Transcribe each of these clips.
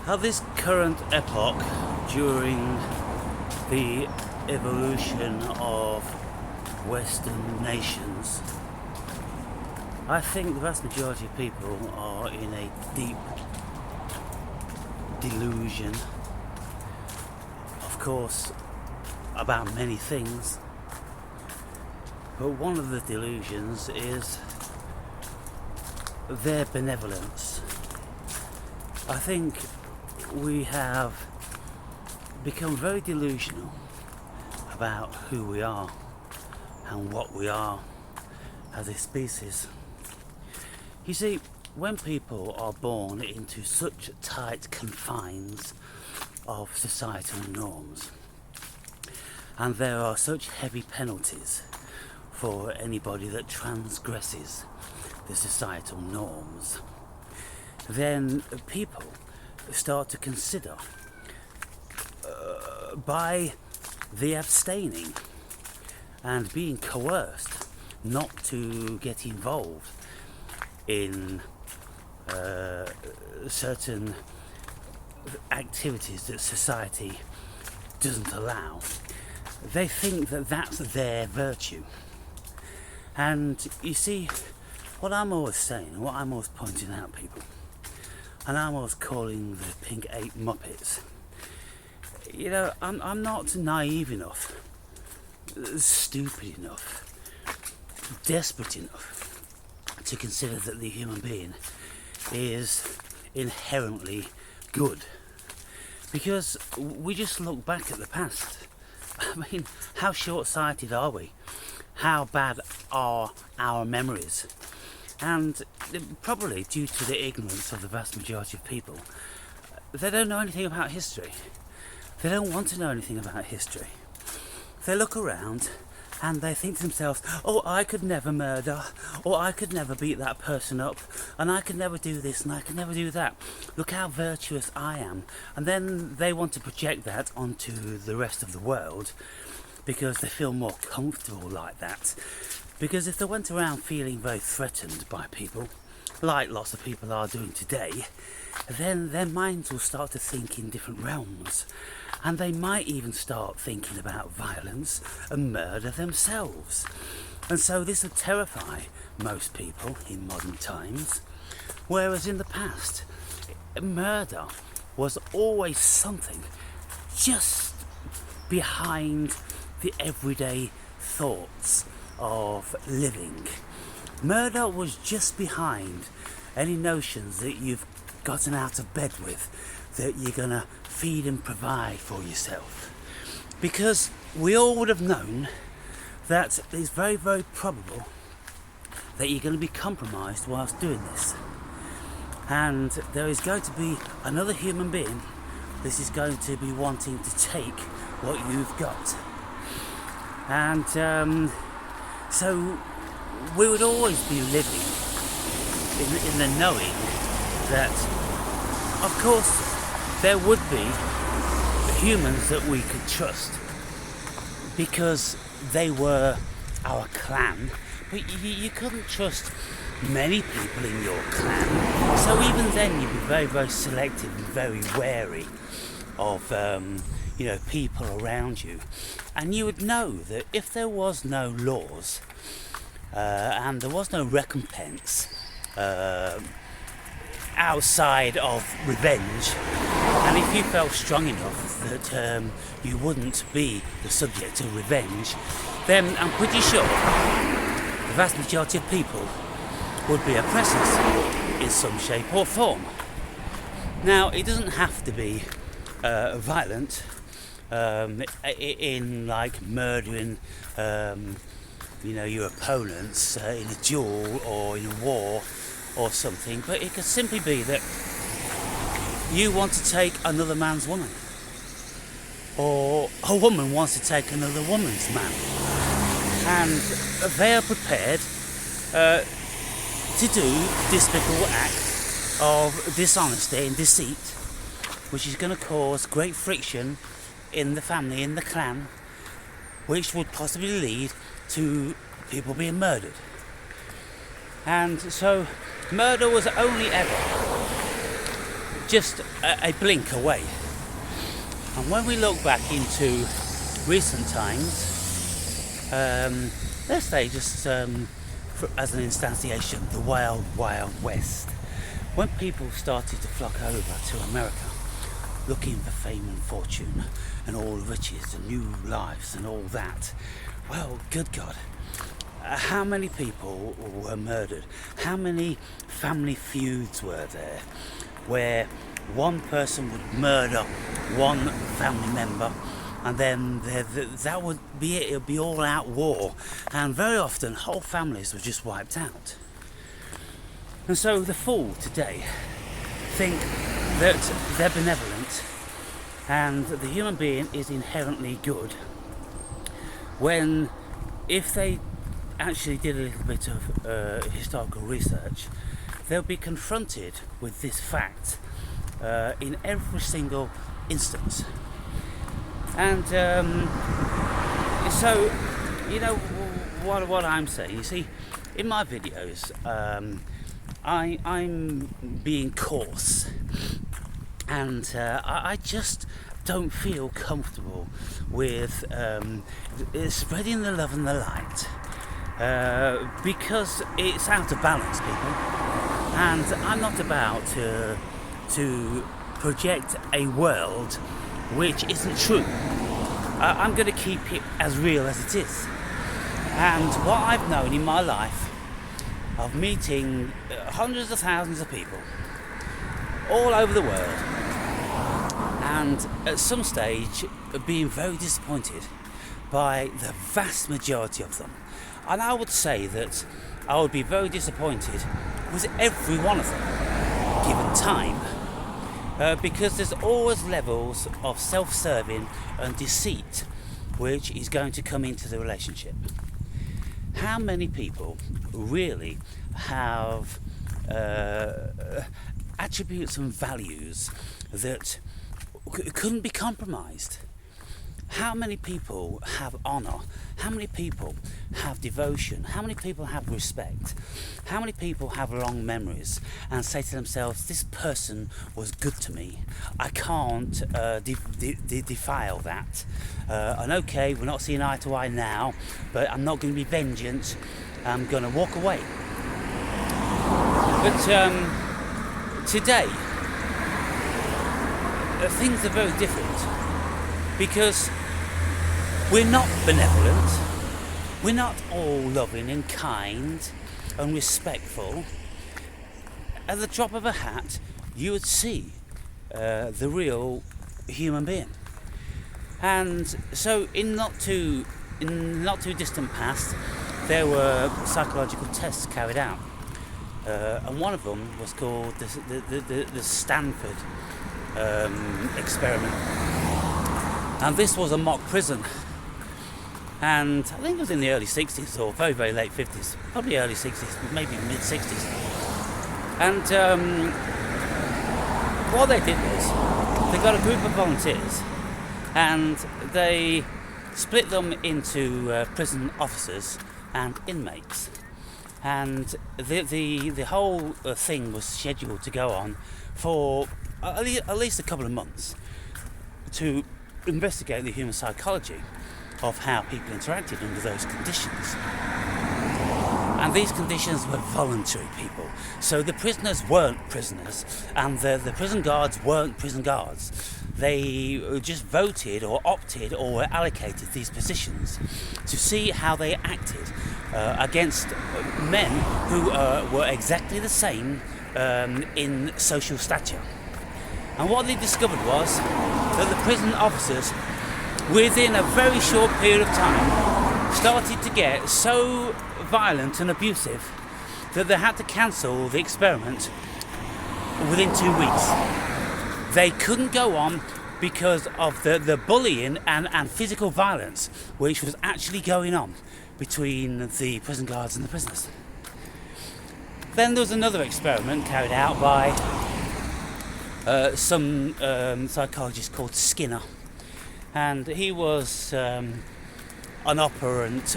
How this current epoch, during the evolution of Western nations, I think the vast majority of people are in a deep delusion, of course, about many things, but one of the delusions is their benevolence. I think we have become very delusional about who we are and what we are as a species. You see, when people are born into such tight confines of societal norms, and there are such heavy penalties for anybody that transgresses the societal norms, then people start to consider by the abstaining and being coerced not to get involved in certain activities that society doesn't allow, they think that that's their virtue. And you see, what I'm always saying, what I'm always pointing out people, and I'm always calling the Pink 8 Muppets, you know, I'm not naive enough, stupid enough, desperate enough to consider that the human being is inherently good. Because we just look back at the past. I mean, how short-sighted are we? How bad are our memories? And probably due to the ignorance of the vast majority of people, they don't know anything about history. They don't want to know anything about history. They look around and they think to themselves, oh, I could never murder, or I could never beat that person up, and I could never do this and I could never do that. Look how virtuous I am. And then they want to project that onto the rest of the world because they feel more comfortable like that. Because if they went around feeling very threatened by people, like lots of people are doing today, then their minds will start to think in different realms. And they might even start thinking about violence and murder themselves. And so this would terrify most people in modern times. Whereas in the past, murder was always something just behind the everyday thoughts of living. Murder was just behind any notions that you've gotten out of bed with, that you're gonna feed and provide for yourself. Because we all would have known that it's very, very probable that you're going to be compromised whilst doing this. And there is going to be another human being that is going to be wanting to take what you've got. And so we would always be living in the knowing that, of course, there would be humans that we could trust because they were our clan, but you couldn't trust many people in your clan. So even then you'd be very, very selective and very wary of people around you. And you would know that if there was no laws and there was no recompense outside of revenge, and if you felt strong enough that you wouldn't be the subject of revenge, then I'm pretty sure the vast majority of people would be oppressors in some shape or form. Now, it doesn't have to be violent in like murdering your opponents in a duel or in a war or something, but it could simply be that you want to take another man's woman, or a woman wants to take another woman's man, and they are prepared to do despicable acts of dishonesty and deceit, which is going to cause great friction in the family, in the clan, which would possibly lead to people being murdered. And so murder was only ever just a blink away. And when we look back into recent times, let's say just as an instantiation, the wild, wild west, when people started to flock over to America looking for fame and fortune and all riches and new lives and all that, well, good God, how many people were murdered? How many family feuds were there where one person would murder one family member, and then that would be it? It would be all-out war, and very often whole families were just wiped out. And so the fool today think that they're benevolent and the human being is inherently good, when if they actually did a little bit of historical research, they'll be confronted with this fact in every single instance. And so, you know, what I'm saying, you see, in my videos, I'm being coarse, and I just don't feel comfortable with spreading the love and the light, because it's out of balance, people, and I'm not about to project a world which isn't true. I'm going to keep it as real as it is. And what I've known in my life of meeting hundreds of thousands of people all over the world, and at some stage being very disappointed by the vast majority of them. And I would say that I would be very disappointed with every one of them, given time. Because there's always levels of self-serving and deceit which is going to come into the relationship. How many people really have attributes and values that couldn't be compromised? How many people have honour? How many people have devotion? How many people have respect? How many people have long memories and say to themselves, this person was good to me, I can't defile that, and okay, we're not seeing eye to eye now, but I'm not going to be vengeance, I'm going to walk away. But today things are very different, because we're not benevolent, we're not all loving and kind and respectful. At the drop of a hat, you would see the real human being. And so in not too distant past, there were psychological tests carried out, and one of them was called the Stanford experiment. And this was a mock prison. And I think it was in the early 60s, or very, very late 50s, probably early 60s, maybe mid 60s. And what they did was, they got a group of volunteers, and they split them into prison officers and inmates. And the whole thing was scheduled to go on for at least a couple of months to investigate the human psychology of how people interacted under those conditions. And these conditions were voluntary, people. So the prisoners weren't prisoners, and the prison guards weren't prison guards. They just voted or opted or were allocated these positions to see how they acted against men who were exactly the same in social stature. And what they discovered was that the prison officers, within a very short period of time, started to get so violent and abusive that they had to cancel the experiment within 2 weeks. They couldn't go on because of the bullying and physical violence which was actually going on between the prison guards and the prisoners. Then there was another experiment carried out by some psychologist called Skinner, and he was an operant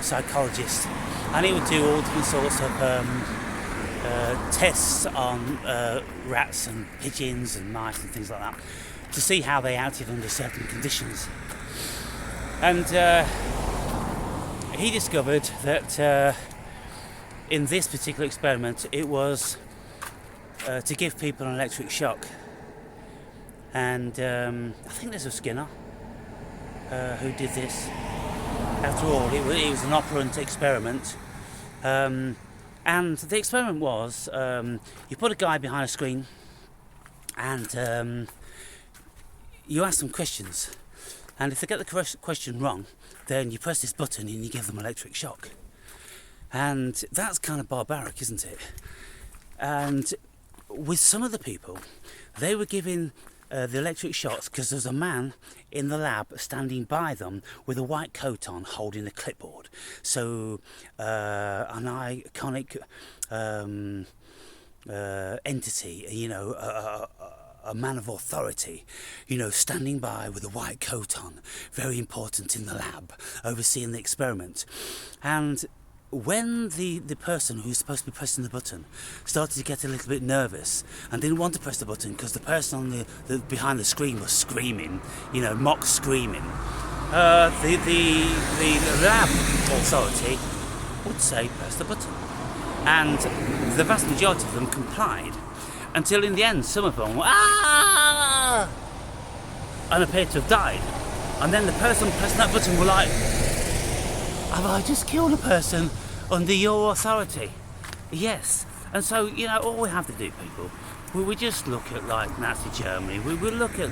psychologist, and he would do all different sorts of tests on rats and pigeons and mice and things like that to see how they acted under certain conditions. And he discovered that in this particular experiment it was to give people an electric shock. And I think there's a Skinner who did this. After all, it was an operant experiment. And the experiment was, you put a guy behind a screen and you ask them questions. And if they get the question wrong, then you press this button and you give them electric shock. And that's kind of barbaric, isn't it? And with some of the people, they were giving the electric shocks because there's a man in the lab standing by them with a white coat on holding a clipboard. So an iconic entity, you know, a man of authority, you know, standing by with a white coat on, very important in the lab, overseeing the experiment. And when the person who's supposed to be pressing the button started to get a little bit nervous and didn't want to press the button because the person on the behind the screen was screaming, you know, mock screaming, the lab authority would say press the button, and the vast majority of them complied until in the end some of them were ah and appeared to have died, and then the person pressing that button were like, have I just killed a person under your authority? Yes. And so, you know, all we have to do, people, we just look at, like, Nazi Germany, we look at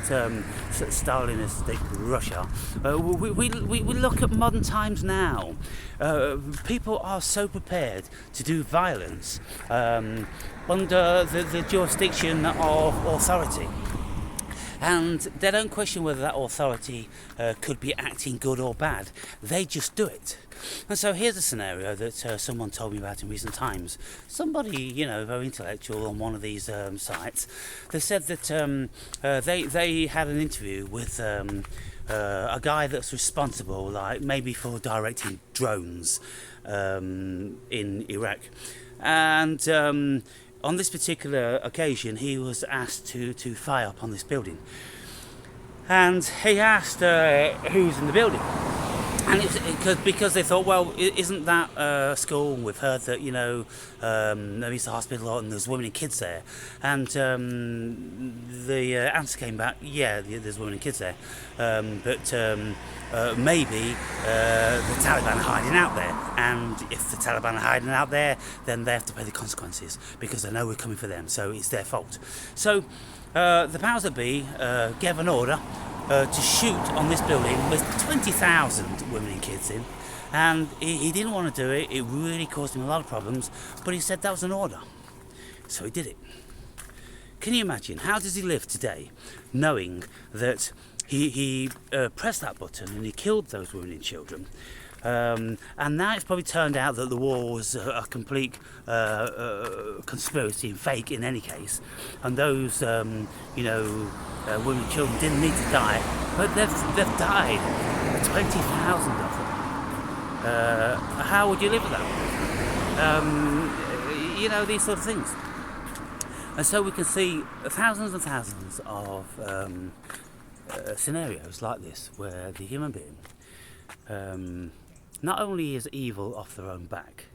Stalinistic Russia, we look at modern times now. People are so prepared to do violence under the jurisdiction of authority. And they don't question whether that authority could be acting good or bad. They just do it. And so here's a scenario that someone told me about in recent times. Somebody, you know, very intellectual on one of these sites, they said that they had an interview with a guy that's responsible, like maybe for directing drones in Iraq. And on this particular occasion, he was asked to fire up on this building. And he asked who's in the building. And it's because they thought, well, isn't that school? We've heard that, you know, maybe it's a hospital and there's women and kids there. And the answer came back, yeah, there's women and kids there. But maybe the Taliban are hiding out there. And if the Taliban are hiding out there, then they have to pay the consequences because they know we're coming for them. So it's their fault. So the powers that be gave an order to shoot on this building with 20,000 women and kids in, and he didn't want to do it. It really caused him a lot of problems, but he said that was an order, so he did it. Can you imagine, how does he live today knowing that he pressed that button and he killed those women and children, and now it's probably turned out that the war was a complete conspiracy and fake in any case, and those you know, women and children didn't need to die, but they've died, 20,000 of them. How would you live with that? You know, these sort of things. And so we can see thousands and thousands of scenarios like this where the human being not only is evil off their own back,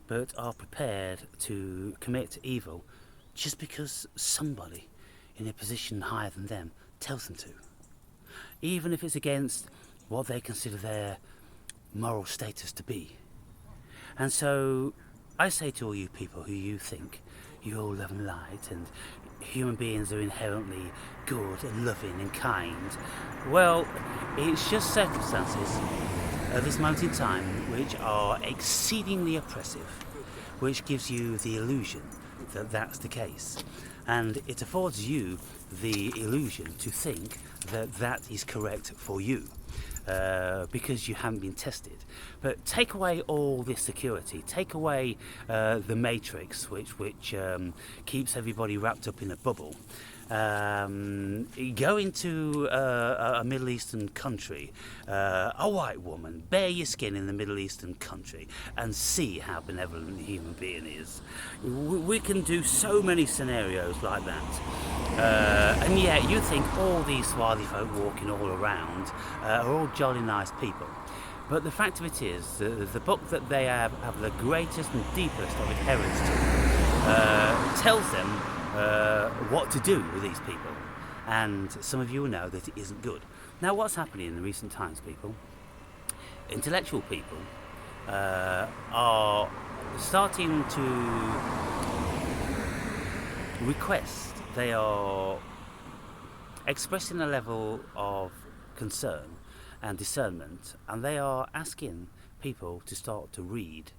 but are prepared to commit evil just because somebody in a position higher than them tells them to, even if it's against what they consider their moral status to be. And so I say to all you people who you think you're all love and light and human beings are inherently good and loving and kind, well, it's just circumstances at this moment in time which are exceedingly oppressive, which gives you the illusion that that's the case, and it affords you the illusion to think that that is correct for you, because you haven't been tested. But take away all this security, take away the matrix which keeps everybody wrapped up in a bubble, Go into a Middle Eastern country, a white woman, bare your skin in the Middle Eastern country, and see how benevolent the human being is. We can do so many scenarios like that. And yet you think all these swarthy folk walking all around are all jolly nice people. But the fact of it is, the book that they have the greatest and deepest of adherence to tells them what to do with these people. And some of you will know that it isn't good. Now, what's happening in the recent times, people? Intellectual people are starting to request, they are expressing a level of concern and discernment, and they are asking people to start to read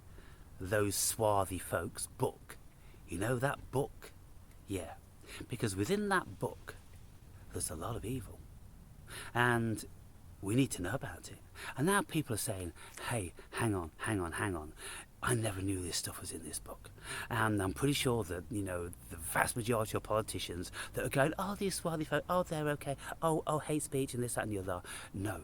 those swarthy folks' book. You know that book? Yeah, because within that book there's a lot of evil, and we need to know about it. And now people are saying, hey, hang on, I never knew this stuff was in this book. And I'm pretty sure that, you know, the vast majority of politicians that are going, oh, these swarthy folk, oh, they're okay, oh, hate speech and this, that and the other. No,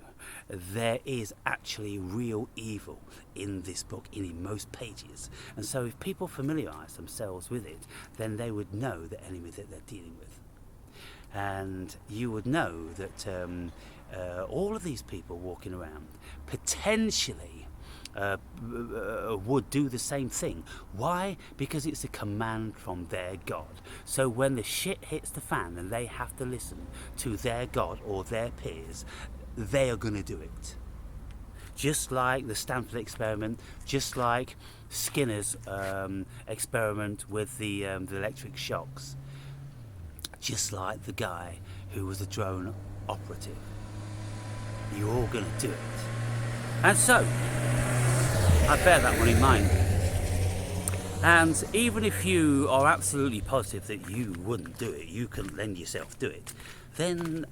there is actually real evil in this book, in most pages. And so if people familiarise themselves with it, then they would know the enemy that they're dealing with. And you would know that all of these people walking around potentially would do the same thing. Why? Because it's a command from their God. So when the shit hits the fan and they have to listen to their God or their peers, they are going to do it. Just like the Stanford experiment, just like Skinner's experiment with the electric shocks, just like the guy who was a drone operative. You're all going to do it. And so, I bear that one in mind. And even if you are absolutely positive that you wouldn't do it, you couldn't lend yourself to it, then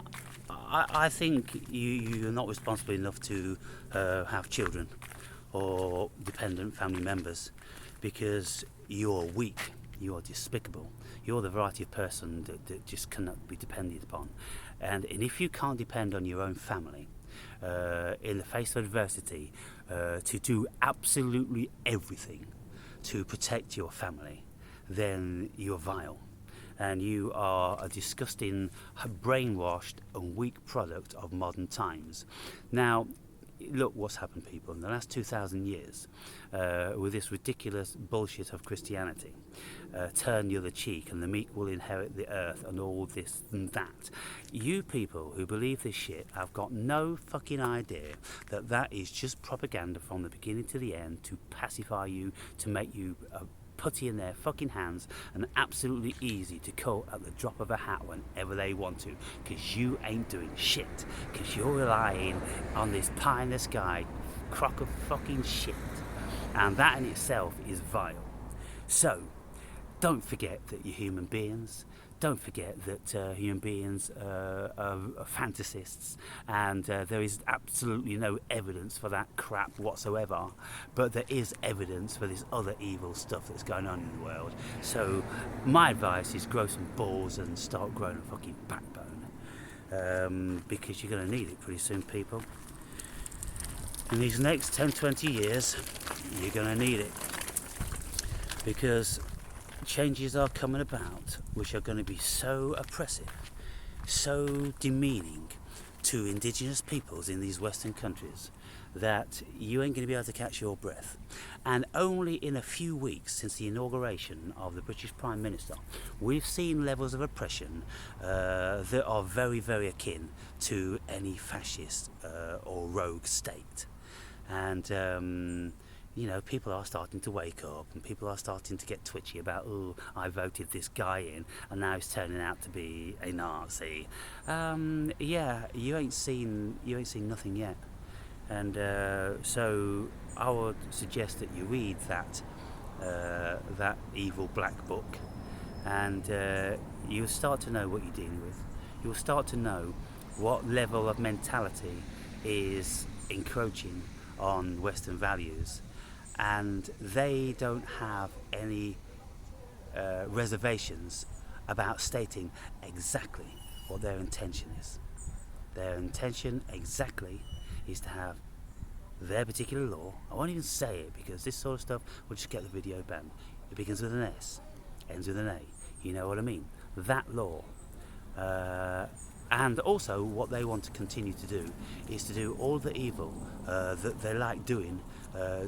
I think you're not responsible enough to have children or dependent family members, because you're weak, you're despicable, you're the variety of person that just cannot be depended upon. And if you can't depend on your own family in the face of adversity to do absolutely everything to protect your family, then you're vile. And you are a disgusting, brainwashed and weak product of modern times. Now, look what's happened, people, in the last 2,000 years with this ridiculous bullshit of Christianity. Turn the other cheek and the meek will inherit the earth and all this and that. You people who believe this shit have got no fucking idea that that is just propaganda from the beginning to the end to pacify you, to make you putty in their fucking hands and absolutely easy to call at the drop of a hat whenever they want to, because you ain't doing shit, because you're relying on this pie in the sky crock of fucking shit, and that in itself is vile. So don't forget that you're human beings. Don't forget that human beings are fantasists, and there is absolutely no evidence for that crap whatsoever, but there is evidence for this other evil stuff that's going on in the world. So my advice is grow some balls and start growing a fucking backbone, because you're going to need it pretty soon, people. In these next 10-20 years, you're going to need it, because changes are coming about which are going to be so oppressive, so demeaning to indigenous peoples in these Western countries that you ain't going to be able to catch your breath. And only in a few weeks since the inauguration of the British Prime Minister, we've seen levels of oppression that are very, very akin to any fascist or rogue state. And you know, people are starting to wake up, and people are starting to get twitchy about, oh, I voted this guy in, and now he's turning out to be a Nazi. Yeah, you ain't seen nothing yet. And so I would suggest that you read that evil black book, and you'll start to know what you're dealing with. You'll start to know what level of mentality is encroaching on Western values. And they don't have any reservations about stating exactly what their intention is. Their intention exactly is to have their particular law. I won't even say it because this sort of stuff will just get the video banned. It begins with an S, ends with an A. You know what I mean? That law. And also what they want to continue to do is to do all the evil that they like doing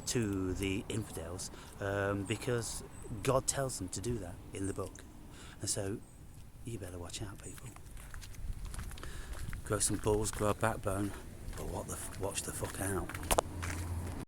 to the infidels, because God tells them to do that in the book. And so you better watch out, people. Grow some balls, grow a backbone, but watch the fuck out.